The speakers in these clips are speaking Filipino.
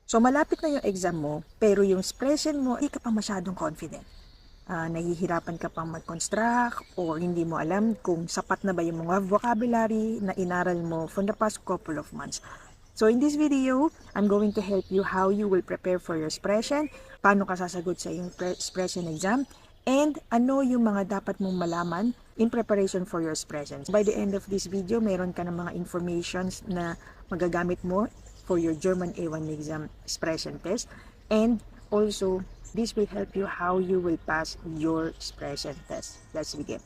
So, malapit na yung exam mo, pero yung expression mo, hindi ka pa masyadong confident. Nahihirapan ka pang mag-construct or hindi mo alam kung sapat na ba yung mga vocabulary na inaral mo from the past couple of months. So, in this video, I'm going to help you how you will prepare for your expression, paano ka sasagot sa yung expression exam, and ano yung mga dapat mong malaman in preparation for your expressions. By the end of this video, meron ka ng mga informations na magagamit mo for your German A1 exam expression test, and also this will help you how you will pass your expression test. Let's begin.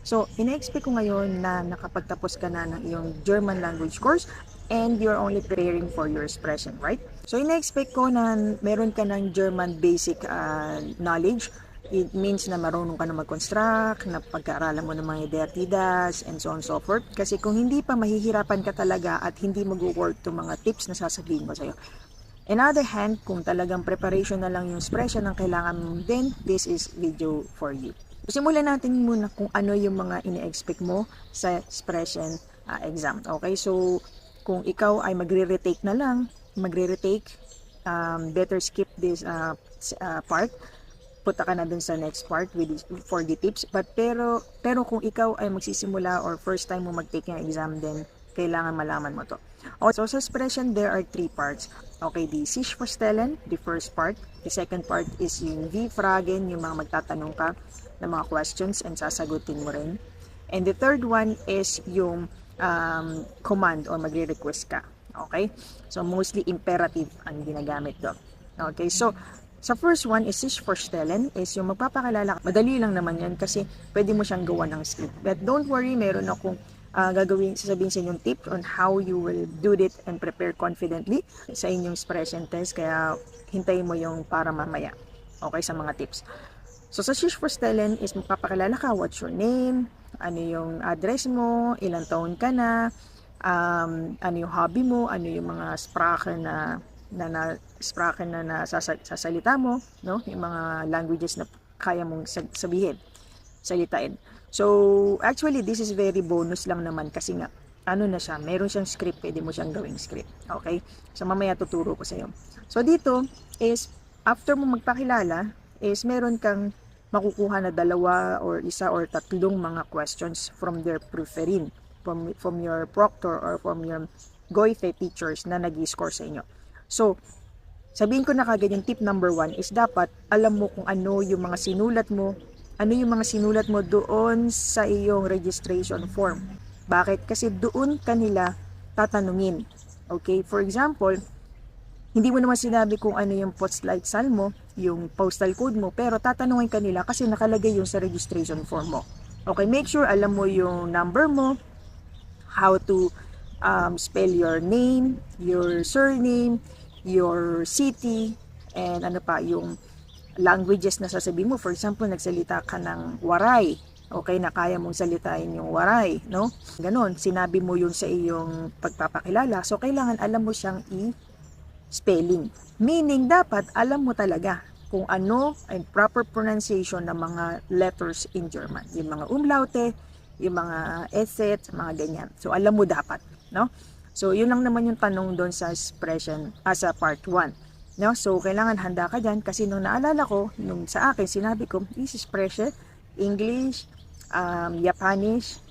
So, ina-expect ko ngayon na nakapagtapos ka na ng iyong German language course and you're only preparing for your expression, right? So, ina-expect ko na meron ka ng German basic knowledge. It means na marunong ka na mag-construct, na pag-aaralan mo ng mga identidades, and so on and so forth. Kasi kung hindi pa, mahihirapan ka talaga at hindi mag-work itong mga tips na sasabihin ko sa'yo. On the other hand, kung talagang preparation na lang yung expression ang kailangan mo, then this is video for you. Simulan natin muna kung ano yung mga ini-expect mo sa expression exam. Okay, so kung ikaw ay magre-retake na lang, better skip this part. Punta ka na dun sa next part for the tips. Pero kung ikaw ay magsisimula or first time mo mag-take yung exam, then kailangan malaman mo to. Okay, so sa expression, there are three parts. Okay, the sich vorstellen, the first part. The second part is yung wie fragen, yung mga magtatanong ka ng mga questions and sasagutin mo rin. And the third one is yung command or magre-request ka. Okay? So, mostly imperative ang ginagamit doon. Okay, so sa first one is sich vorstellen, is yung magpapakilala. Madali lang naman yan kasi pwede mo siyang gawa ng script. But don't worry, meron akong sasabihin sa inyong tip on how you will do it and prepare confidently sa inyong expression test. Kaya hintayin mo yung para mamaya. Okay, sa mga tips. So sa sich vorstellen is magpapakilala ka, what's your name, ano yung address mo, ilang taon ka na, ano yung hobby mo, ano yung mga sprache na sasalita mo, no? Yung mga languages na kaya mong salitain. So, actually, this is very bonus lang naman kasi nga, ano na siya, meron siyang script, pwede mo siyang gawing script. Okay? So, mamaya tuturo ko sa iyo. So, dito is, after mo magpakilala, is meron kang makukuha na dalawa or isa or tatlong mga questions from their proofreading, from your proctor or from your Goethe teachers na nag-score sa inyo. So, sabihin ko na kagad yung tip number 1 is dapat alam mo kung ano yung mga sinulat mo, doon sa iyong registration form. Bakit? Kasi doon kanila tatanungin. Okay? For example, hindi mo naman sinabi kung ano yung postleitzahl mo, yung postal code mo, pero tatanungin kanila kasi nakalagay yung sa registration form mo. Okay? Make sure alam mo yung number mo, how to spell your name, your surname, your city, and ano pa, yung languages na sasabihin mo. For example, nagsalita ka ng Waray. Okay, na kaya mong salitain yung Waray, no? Ganon, sinabi mo yun sa iyong pagpapakilala. So, kailangan alam mo siyang i-spelling. Meaning, dapat alam mo talaga kung ano ang proper pronunciation ng mga letters in German. Yung mga umlaute, yung mga etc, mga ganyan. So, alam mo dapat, no? So, yun lang naman yung tanong doon sa expression sa part 1. No? So, kailangan handa ka dyan kasi nung naalala ko, nung sa akin, sinabi ko, this expression, English, Japanish,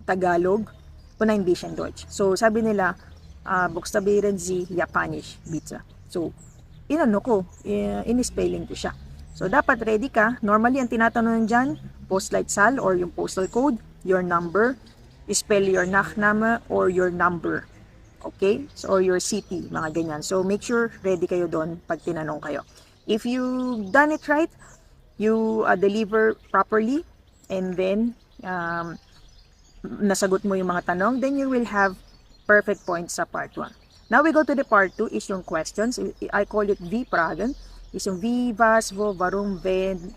Tagalog, und ein bisschen Deutsch. So, sabi nila, buchstabieren Sie Japanisch, bitte. So, in-spelling ko siya. So, dapat ready ka. Normally, ang tinatanong dyan, postleitzahl or yung postal code, your number, spell your Nachname or your number. Okay? So, or your city, mga ganyan. So, make sure ready kayo doon pag tinanong kayo. If you've done it right, you deliver properly, and then nasagot mo yung mga tanong, then you will have perfect points sa part 1. Now, we go to the part 2, is yung questions. I call it wie fragen. Is yung wie, was, wo, warum, wenn,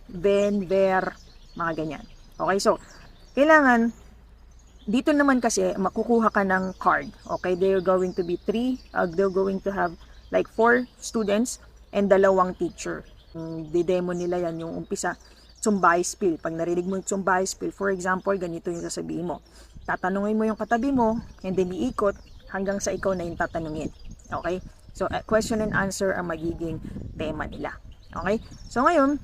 wer, mga ganyan. Okay? So, kailangan dito naman kasi makukuha ka ng card. Okay, they're going to be they're going to have like 4 students and 2 teacher. Di-demo nila yan yung umpisa, Zum-Beispiel. Pag narinig mo yung Zum-Beispiel, for example, ganito yung sasabihin mo. Tatanungin mo yung katabi mo and then iikot hanggang sa ikaw na yung tatanungin. Okay? So, question and answer ang magiging tema nila. Okay? So, ngayon,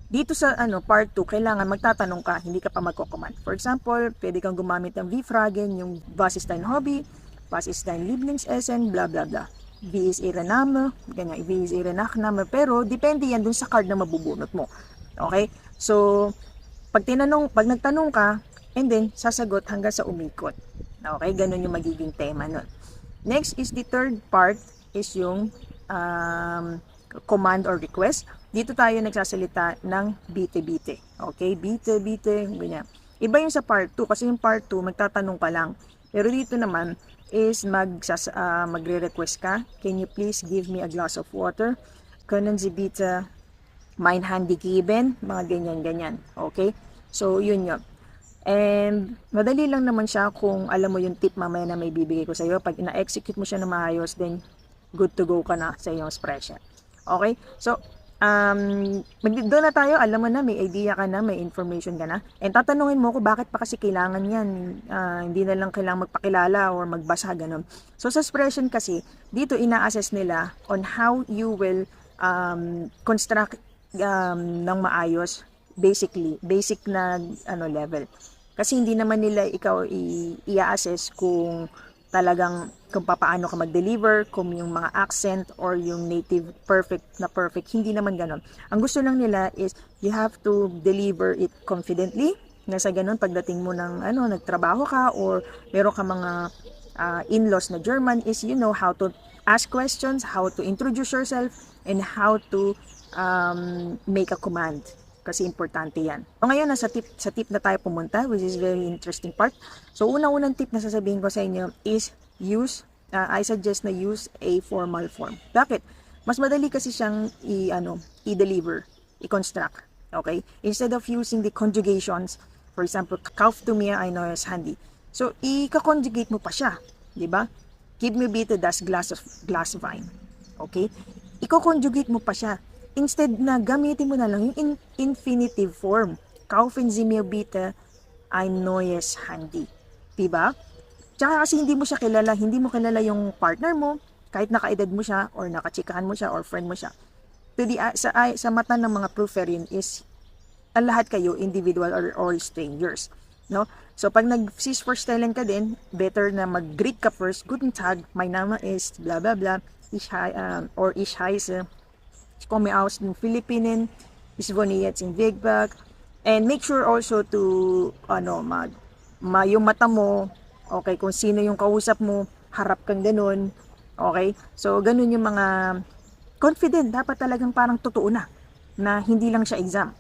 dito sa part 2, kailangan magtatanong ka, hindi ka pa magko-command. For example, pwede kang gumamit ng V-Fragen, yung Was ist dein Hobby, Was ist dein Lieblingsessen, bla bla bla. Wie ist Ihre Name, ganyan, wie ist Ihre Nachname, pero depende yan dun sa card na mabubunot mo. Okay? So, pag nagtanong ka, and then, sasagot hanggang sa umikot. Okay? Ganun yung magiging tema nun. Next is the third part, is yung command or request. Dito tayo nagsasalita ng bite-bite. Okay? Bite-bite, ganyan. Iba yung sa part 2, kasi yung part 2, magtatanong ka lang. Pero dito naman, is magre-request ka. Can you please give me a glass of water? Können Sie bitte mein Handy geben? Mga ganyan-ganyan. Okay? So, yun yun. And, madali lang naman siya kung alam mo yung tip mamaya na may bibigay ko sa iyo. Pag ina-execute mo siya na maayos, then good to go ka na sa iyong expression. Okay? So, doon na tayo, alam mo na, may idea ka na, may information ka na. And tatanungin mo ko bakit pa kasi kailangan yan. Hindi na lang kailangan magpakilala or magbasa, ganun. So, sa expression kasi, dito ina-assess nila on how you will construct ng maayos, basically, basic na level. Kasi hindi naman nila ikaw i-assess kung talagang kung paano ka mag-deliver, kung yung mga accent or yung native perfect, hindi naman ganon. Ang gusto lang nila is you have to deliver it confidently. Nasa ganon pagdating mo ng nagtrabaho ka or meron ka mga in-laws na German, is you know how to ask questions, how to introduce yourself, and how to make a command. Kasi importante yan. So, ngayon, sa tip na tayo pumunta, which is very interesting part. So, unang-unang tip na sasabihin ko sa inyo is I suggest na use a formal form. Bakit? Mas madali kasi siyang i-deliver, i-construct. Okay? Instead of using the conjugations, for example, kauf du mir ein neues Handy. So, i-conjugate mo pa siya. Diba? Give me bitte das glass wine. Okay? I-conjugate mo pa siya. Instead na gamitin mo na lang yung infinitive form. Kaufen Sie mir bitte ein neues Handy. Diba? Tsaka kasi hindi mo kilala yung partner mo, kahit nakaedad mo siya, or nakachikahan mo siya, or friend mo siya. Sa mata ng mga proofreading is, ang lahat kayo, individual or all strangers. No? So, pag nag-sis first stellen ka din, better na mag-greet ka first. Guten Tag, mein Name ist bla bla bla, ich heiße, ich komme aus den Philippinen, ich wohne jetzt in Wegberg. And make sure also to, yung mata mo, okay, kung sino yung kausap mo, harap kang ganun. Okay? So, ganun yung mga confident. Dapat talagang parang totoo na hindi lang siya exam.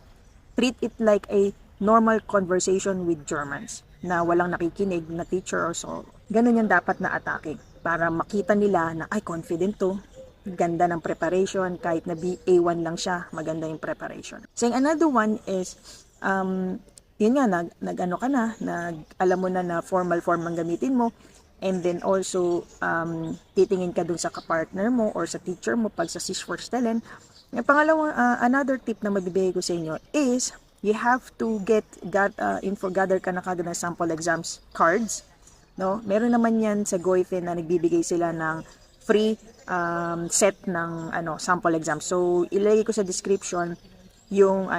Treat it like a normal conversation with Germans na walang nakikinig na teacher or so. Ganun yung dapat na atake para makita nila na, ay, confident to. Ganda ng preparation. Kahit na A1 lang siya, maganda yung preparation. So, another one is, yun nga, nag-ano ka na, alam mo na formal form ang gamitin mo, and then also, titingin ka dun sa kapartner mo or sa teacher mo pag sa sis for stellen. Yung pangalawang, another tip na mabibigay ko sa inyo is, you have to gather ka na kagad ng sample exams cards. No? Meron naman yan sa Goifen na nagbibigay sila ng free set ng sample exams. So, ilagay ko sa description yung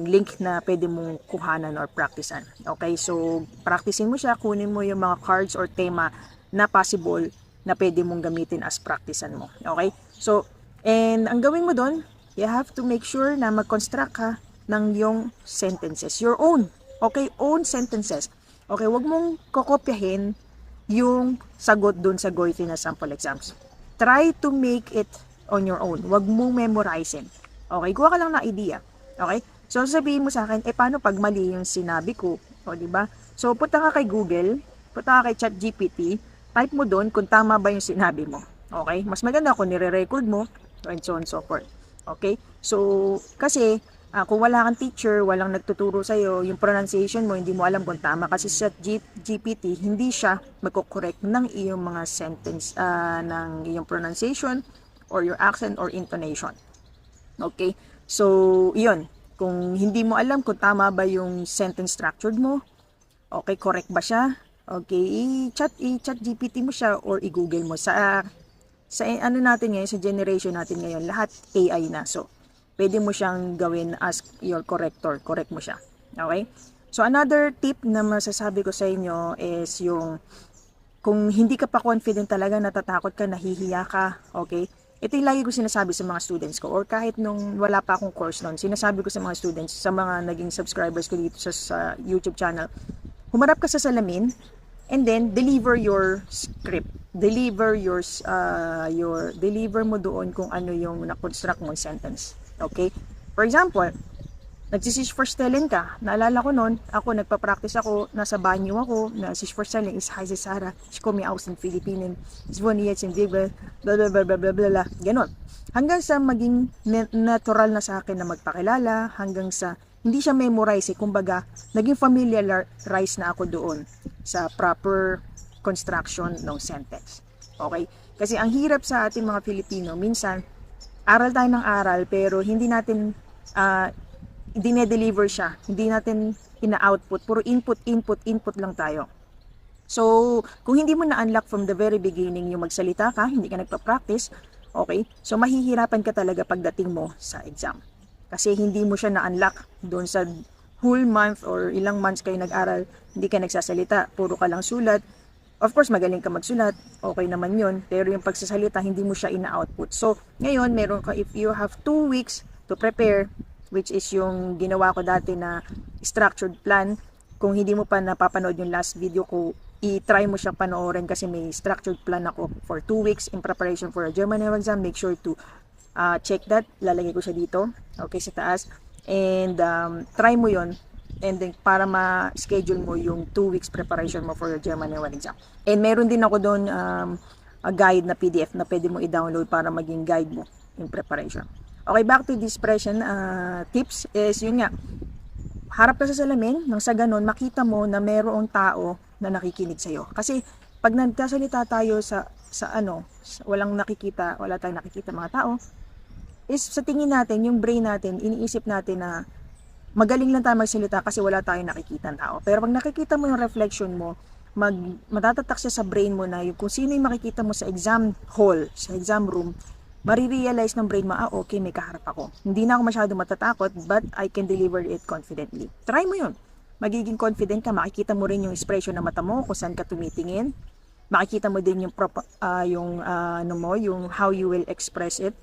link na pwede mong kuhanan or practicean. Okay, so practicein mo siya, kunin mo yung mga cards or tema na possible na pwede mong gamitin as practicean mo. Okay, so and ang gawin mo doon, you have to make sure na mag-construct ka ng yung sentences, your own. Okay, own sentences. Okay, wag mong kokopyahin yung sagot doon sa Goifen na sample exams. Try to make it on your own. Wag mong memorizein. Okay, kuha ka lang ng idea. Okay? So, sabihin mo sa akin, paano pag mali yung sinabi ko? O, diba? So, punta ka kay Google, punta ka kay ChatGPT, type mo doon kung tama ba yung sinabi mo. Okay? Mas maganda kung nire-record mo, and so on and so forth. Okay? So, kasi, kung wala kang teacher, walang nagtuturo sa'yo, yung pronunciation mo, hindi mo alam kung tama. Kasi sa GPT, hindi siya magko-correct ng iyong mga sentence, ng iyong pronunciation, or your accent, or intonation. Okay? So, yun. Kung hindi mo alam kung tama ba yung sentence structured mo, okay, correct ba siya? Okay, i-chat GPT mo siya or i-google mo. Sa Sa ano natin ngayon, sa generation natin ngayon, lahat AI na. So, pwede mo siyang gawin as your corrector. Correct mo siya. Okay? So, another tip na masasabi ko sa inyo is yung kung hindi ka pa confident talaga, natatakot ka, nahihiya ka, okay? Ito yung lagi ko sinasabi sa mga students ko, or kahit nung wala pa akong course noon, sinasabi ko sa mga students, sa mga naging subscribers ko dito sa YouTube channel, humarap ka sa salamin, and then deliver your script. Deliver deliver mo doon kung ano yung na-construct mong sentence. Okay? For example, nagsisish for spelling ka. Naalala ko noon, ako nagpa-practice ako, nasa banyo ako, na sish for spelling is hi si Sarah, ich komme aus in Philippinen, ich wohne jetzt in Bibel, blah blah blah blah blah blah, ganon. Hanggang sa maging natural na sa akin na magpakilala, hanggang sa hindi siya memorize, kumbaga, naging familiarize na ako doon sa proper construction ng sentence. Okay? Kasi ang hirap sa ating mga Filipino, minsan, aral tayo ng aral, pero hindi natin dine-deliver siya. Hindi natin ina-output. Puro input lang tayo. So, kung hindi mo na-unlock from the very beginning yung magsalita ka, hindi ka nagpa-practice, okay? So, mahihirapan ka talaga pagdating mo sa exam. Kasi hindi mo siya na-unlock doon sa whole month or ilang months kayo nag-aral, hindi ka nagsasalita, puro ka lang sulat. Of course, magaling ka magsulat, okay naman yun, pero yung pagsasalita, hindi mo siya ina-output. So, ngayon, meron ka, if you have 2 weeks to prepare, which is yung ginawa ko dati na structured plan. Kung hindi mo pa napapanood yung last video ko, i-try mo siyang panoorin kasi may structured plan ako for 2 weeks in preparation for a German exam. Make sure to check that. Lalagay ko siya dito, okay, sa taas. And try mo yon, and then para ma-schedule mo yung 2 weeks preparation mo for your German exam. And meron din ako doon a guide na PDF na pwede mo i-download para maging guide mo in preparation. Okay, back to this expression tips is yun nga. Harap ka sa salamin, nang sa ganun, makita mo na mayroong tao na nakikinig sa'yo. Kasi pag nagsasalita tayo wala tayong nakikita mga tao, is sa tingin natin, yung brain natin, iniisip natin na magaling lang tayo magsalita kasi wala tayong nakikita ng tao. Pero pag nakikita mo yung reflection mo, matatatak siya sa brain mo na yung kung sino yung makikita mo sa exam hall, sa exam room, marirealize ng brain mo, okay, may kaharap ako. Hindi na ako masyado matatakot, but I can deliver it confidently. Try mo yun. Magiging confident ka, makikita mo rin yung expression ng mata mo, kung saan ka tumitingin. Makikita mo din yung how you will express it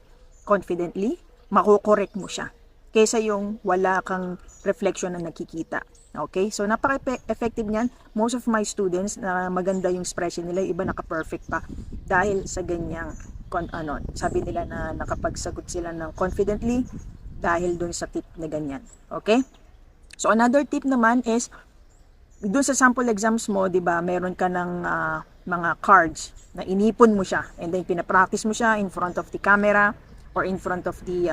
confidently. Makukorek mo siya. Kaysa yung wala kang reflection na nakikita. Okay? So, napaka-effective niyan. Most of my students, na maganda yung expression nila, iba naka-perfect pa. Dahil sa ganyang sabi nila na nakapagsagot sila ng confidently dahil dun sa tip na ganyan. Okay? So, another tip naman is, dun sa sample exams mo, di ba, meron ka ng mga cards na inipon mo siya and then pinapractice mo siya in front of the camera or in front of the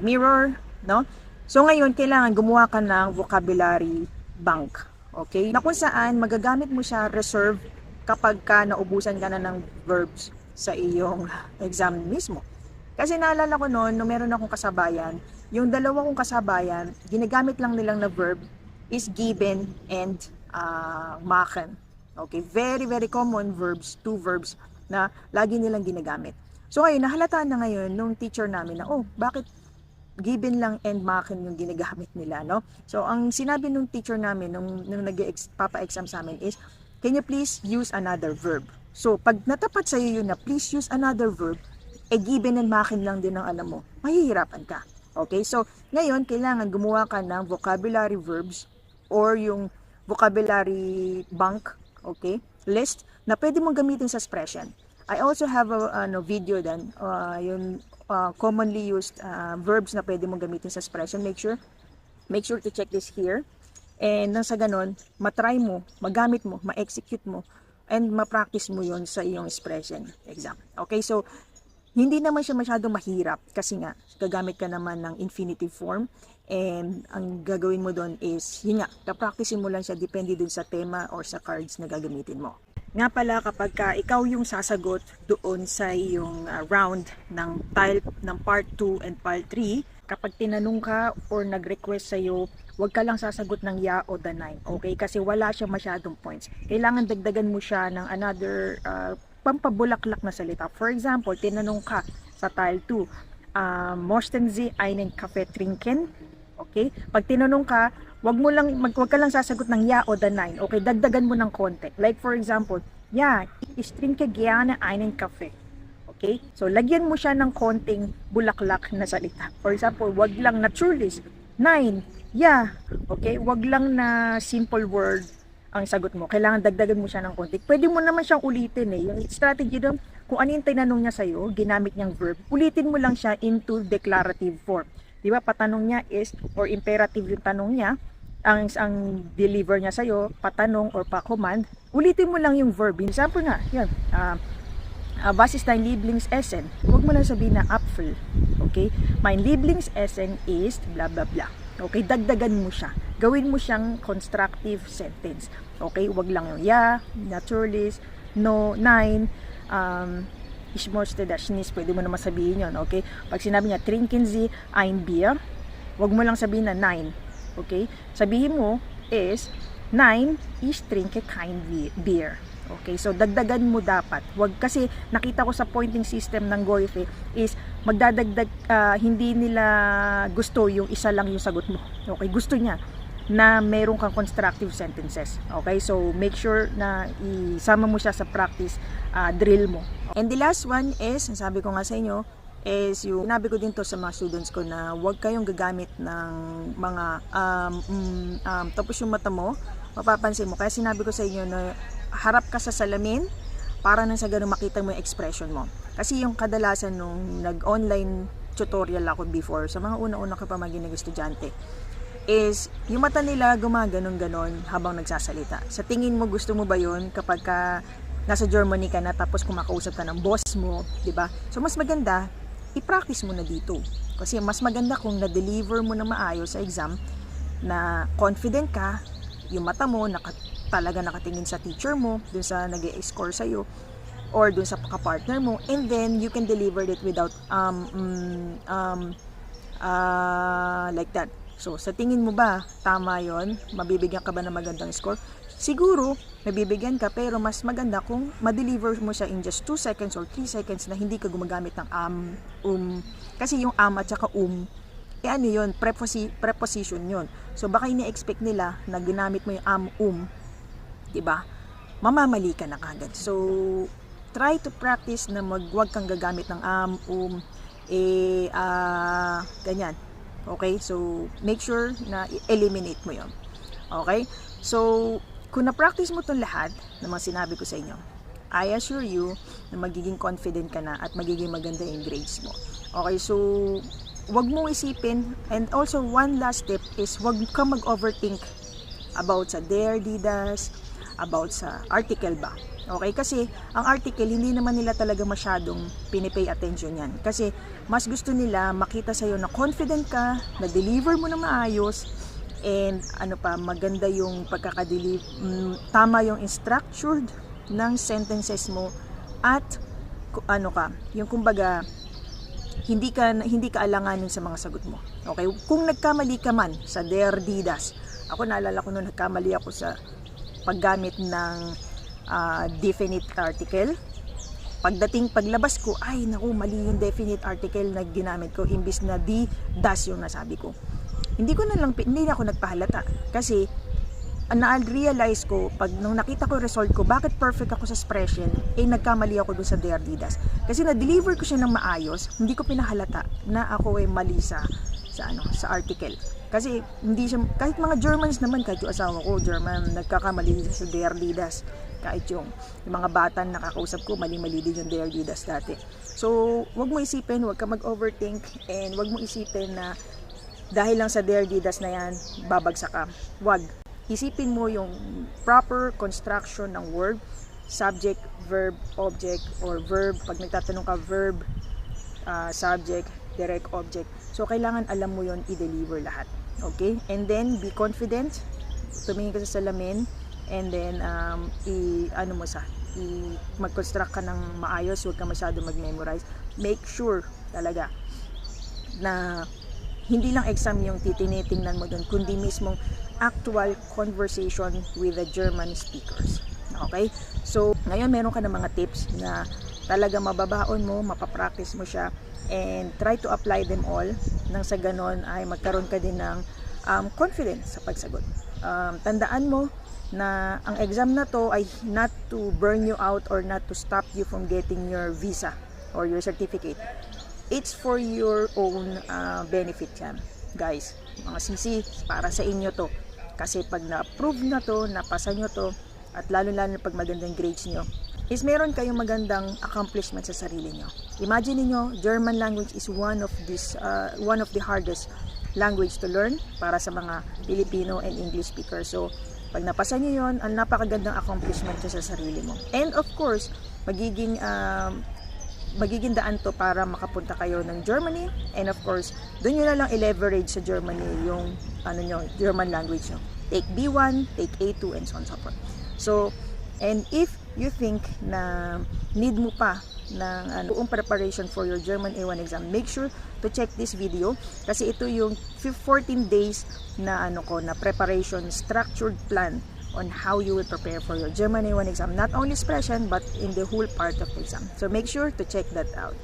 mirror, no? So, ngayon, kailangan gumawa ka ng vocabulary bank. Okay? Na kung saan, magagamit mo siya reserve kapag ka naubusan ka na ng verbs sa iyong exam mismo. Kasi naalala ko noon, nung meron akong kasabayan, yung dalawa kong kasabayan, ginagamit lang nilang na verb is given and machen. Okay, very very common verbs, 2 verbs na lagi nilang ginagamit. So ngayon, nahalataan na ngayon nung teacher namin na, bakit given lang and machen yung ginagamit nila, no? So ang sinabi nung teacher namin, nung papa-exam sa amin is, can you please use another verb? So, pag natapat sa iyo yun na please use another verb, given and machen lang din ang alam mo, mahihirapan ka. Okay? So, ngayon, kailangan gumawa ka ng vocabulary verbs or yung vocabulary bank, okay, list na pwede mong gamitin sa expression. I also have a video then, yung commonly used verbs na pwede mong gamitin sa expression. Make sure to check this here. And nang sa ganon, matry mo, magamit mo, ma-execute mo, and ma-practice mo yon sa iyong expression exam. Okay, so hindi naman siya masyadong mahirap kasi nga gagamit ka naman ng infinitive form and ang gagawin mo doon is, yun nga, ka-practicein mo lang siya depende dun sa tema or sa cards na gagamitin mo. Nga pala, kapag ikaw yung sasagot doon sa iyong round ng part 2 and part 3, kapag tinanong ka or nag-request sa'yo, huwag ka lang sasagot ng yeah o the 9, okay? Kasi wala siya masyadong points. Kailangan dagdagan mo siya ng another pampabulaklak na salita. For example, tinanong ka sa tile 2, möchten Sie einen Kaffee trinken? Okay? Pag tinanong ka, wag ka lang sasagot ng ja o the nein. Okay, dagdagan mo ng konti. Like for example, ja, ich trinke gerne einen Kaffee. Okay? So lagyan mo siya ng konting bulaklak na salita. For example, wag lang naturalist. Nein, ja. Okay? Wag lang na simple word ang sagot mo. Kailangan dagdagan mo siya ng konti. Pwede mo naman siyang ulitin eh. Yung strategy doon, kung ano yung tinanong niya sa'yo, ginamit niyang verb, ulitin mo lang siya into declarative form. Di ba? Patanong niya is, or imperative yung tanong niya, ang deliver niya sa'yo, patanong or pa-command, ulitin mo lang yung verb. Example nga, yan, was ist dein Lieblingsessen? Huwag mo lang sabihin na Apfel. Okay? Mein Lieblingsessen ist blah blah blah. Okay? Dagdagan mo siya. Gawin mo siyang constructive sentence. Okay? Huwag lang yung ja, naturalist, no, nein, ich möchte das nicht. Pwede mo naman sabihin yun. Okay? Pag sinabi niya, trinken Sie ein Bier? Huwag mo lang sabihin na nein. Okay? Sabihin mo is, nein, ich trinke kein Bier. Okay, so dagdagan mo dapat. Wag kasi nakita ko sa pointing system ng Goife is magdadagdag, hindi nila gusto yung isa lang yung sagot mo. Okay, gusto niya na meron kang constructive sentences. Okay, so make sure na isama mo siya sa practice drill mo. And the last one is, sabi ko nga sa inyo, is yung sinabi ko din to sa mga students ko na wag kayong gagamit ng mga tapos yung mata mo, mapapansin mo. Kaya sinabi ko sa inyo na harap ka sa salamin para nang sa ganun makita mo yung expression mo. Kasi yung kadalasan nung nag-online tutorial ako before, sa mga una-una ka pa maging estudyante, is yung mata nila gumaganon-ganon habang nagsasalita. Sa tingin mo, gusto mo ba yun kapag ka nasa Germany ka na tapos kumakausap ka ng boss mo, di ba? So mas maganda, i-practice mo na dito. Kasi mas maganda kung na-deliver mo na maayos sa exam, na confident ka, yung mata mo talaga nakatingin sa teacher mo, dun sa nag-e-score sa'yo, or dun sa kapartner mo, and then you can deliver it without like that. So, sa tingin mo ba, tama yon? Mabibigyan ka ba ng magandang score? Siguro, mabibigyan ka, pero mas maganda kung ma-deliver mo siya in just 2 seconds or 3 seconds na hindi ka gumagamit ng kasi yung at saka ano yun, preposition yun. So, baka ini-expect nila na ginamit mo yung diba? Mamamali ka na kagad. So, try to practice na wag kang gagamit ng ganyan. Okay? So, make sure na eliminate mo yon. Okay? So, kung na-practice mo itong lahat ng mga sinabi ko sa inyo, I assure you na magiging confident ka na at magiging maganda yung grades mo. Okay? So, wag mong isipin, and also one last tip is wag ka mag-overthink about sa Dare Didas, about sa article ba. Okay? Kasi ang article, hindi naman nila talaga masyadong pinipay attention yan. Kasi mas gusto nila makita sa'yo na confident ka, na deliver mo na maayos, and maganda yung tama yung structured ng sentences mo, at yung kumbaga, hindi ka alanganin sa mga sagot mo. Okay? Kung nagkamali ka man sa Dare Didas, ako naalala ko noon, nagkamali ako sa paggamit ng definite article. Paglabas ko, ay naku, mali yung definite article na ginamit ko, imbis na das yung nasabi ko. Hindi ako nagpahalata kasi na-realize ko nung nakita ko result ko, bakit perfect ako sa expression, nagkamali ako dun sa Dare Didas. Kasi na-deliver ko siya ng maayos, hindi ko pinahalata na ako ay mali sa article. Kasi hindi siya, kahit mga Germans naman, kahit yung asawa ko German, nagkakamali sa Dare Didas. Kahit yung mga bata nakakausap ko, mali-mali din yung Dare Didas dati. So, wag mo isipin, wag ka mag-overthink, and wag mo isipin na dahil lang sa Dare Didas na yan, babagsak ka. Wag. Isipin mo yung proper construction ng word, subject, verb, object, or verb. Pag nagtatanong ka, verb, subject, direct object. So, kailangan alam mo yon, i-deliver lahat. Okay? And then, be confident. Tumingin ka sa salamin. And then, mag-construct ka ng maayos. Huwag ka masyado mag-memorize. Make sure talaga na hindi lang exam yung tinitingnan mo doon, kundi mismong actual conversation with the German speakers. Okay? So, ngayon meron ka ng mga tips na talaga mababaon mo, mapapractice mo siya, and try to apply them all nang sa ganon ay magkaroon ka din ng confidence sa pagsagot. Tandaan mo na ang exam na to ay not to burn you out or not to stop you from getting your visa or your certificate. It's for your own benefit yan, guys. Mga sisi, para sa inyo to. Kasi pag na-approve na to, napasa nyo to, at lalo-lalo pag magandang grades nyo, is meron kayong magandang accomplishment sa sarili nyo. Imagine niyo, German language is one of the hardest language to learn para sa mga Filipino and English speakers. So, pag napasa nyo yun, ang napakagandang accomplishment nyo sa sarili mo. And of course, magiging daan to para makapunta kayo ng Germany, and of course doon nyo na lang i-leverage sa Germany yung German language nyo. Take B1, take A2, and so on and so forth. So, and if you think na need mo pa ng buong preparation for your German A1 exam, make sure to check this video kasi ito yung 14 days na na preparation structured plan on how you will prepare for your German A1 exam, not only expression but in the whole part of the exam. So make sure to check that out.